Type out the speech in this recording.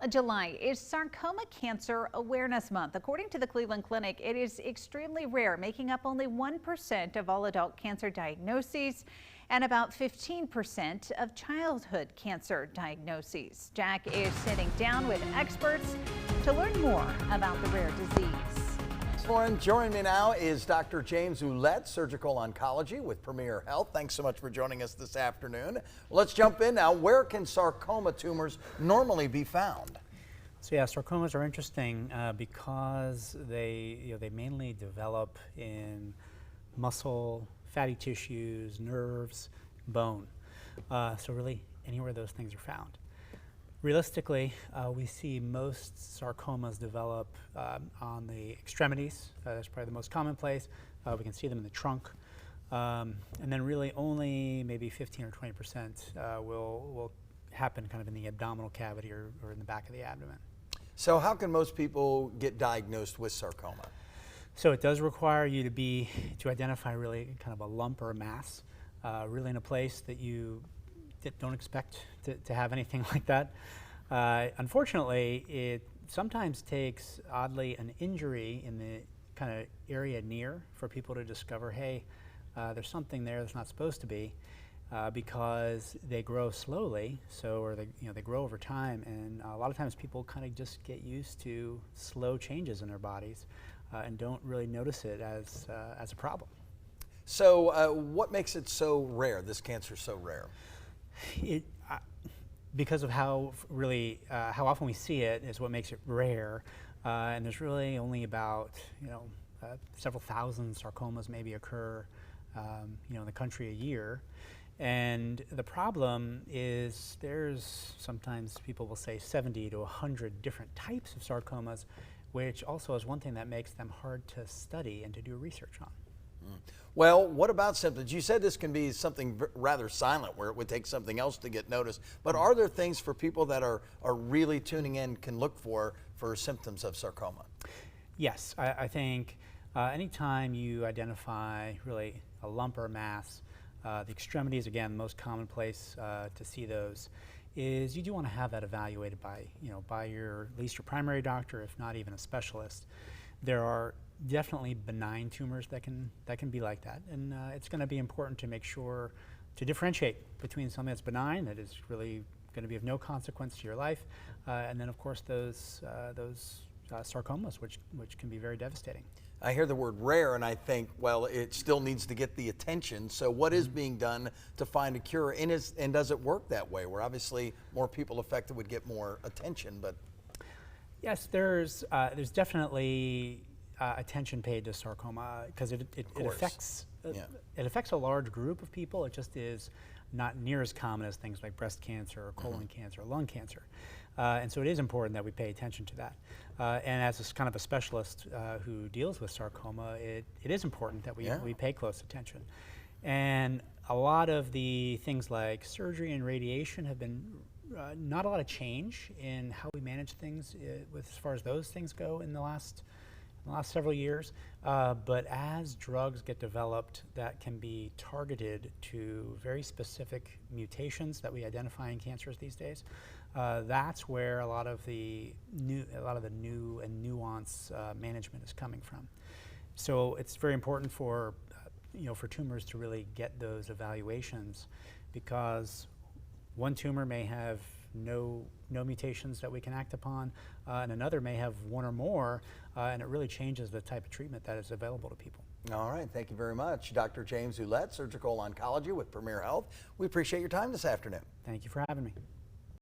July is Sarcoma Cancer Awareness Month. According to the Cleveland Clinic, it is extremely rare, making up only 1% of all adult cancer diagnoses and about 15% of childhood cancer diagnoses. Jack is sitting down with experts to learn more about the rare disease. Lauren, joining me now is Dr. James Ouellette, Surgical Oncology with Premier Health. Thanks so much for joining us this afternoon. Let's jump in now. Where can sarcoma tumors normally be found? So yeah, sarcomas are interesting because they mainly develop in muscle, fatty tissues, nerves, bone. So really anywhere those things are found. Realistically, we see most sarcomas develop on the extremities. That's probably the most common place. We can see them in the trunk. And then really only maybe 15 or 20% will happen kind of in the abdominal cavity or in the back of the abdomen. So how can most people get diagnosed with sarcoma? So it does require you to identify really kind of a lump or a mass, really in a place that you don't expect to have anything like that. Unfortunately, it sometimes takes, oddly, an injury in the kind of area near for people to discover, hey, there's something there that's not supposed to be, because they grow slowly, or they grow over time, and a lot of times people kind of just get used to slow changes in their bodies and don't really notice it as a problem. So what makes it so rare, this cancer so rare? Because of how often we see it is what makes it rare, and there's really only about several thousand sarcomas maybe occur in the country a year, and the problem is there's sometimes people will say 70 to 100 different types of sarcomas, which also is one thing that makes them hard to study and to do research on. Well, what about symptoms? You said this can be something rather silent where it would take something else to get noticed, but are there things for people that are really tuning in can look for symptoms of sarcoma? Yes, I think anytime you identify really a lump or a mass, the extremities, again, the most common place to see those is you do want to have that evaluated by at least your primary doctor, if not even a specialist. There are definitely benign tumors that can be like that, and it's going to be important to make sure to differentiate between something that's benign, that is really going to be of no consequence to your life, and then of course those sarcomas, which can be very devastating. I hear the word rare and I think, well, it still needs to get the attention. So what is being done to find a cure, and does it work that way, where obviously more people affected would get more attention? But yes, there's definitely attention paid to sarcoma because it affects a large group of people. It just is not near as common as things like breast cancer or colon cancer or lung cancer, and so it is important that we pay attention to that. And as a kind of a specialist who deals with sarcoma, it is important that we pay close attention. And a lot of the things like surgery and radiation have been not a lot of change in how we manage things as far as those things go in the last several years, but as drugs get developed that can be targeted to very specific mutations that we identify in cancers these days, that's where a lot of the new and nuanced management is coming from. So it's very important for tumors to really get those evaluations, because one tumor may have no mutations that we can act upon, and another may have one or more, and it really changes the type of treatment that is available to people. All right, thank you very much. Dr. James Ouellette, Surgical Oncology with Premier Health. We appreciate your time this afternoon. Thank you for having me.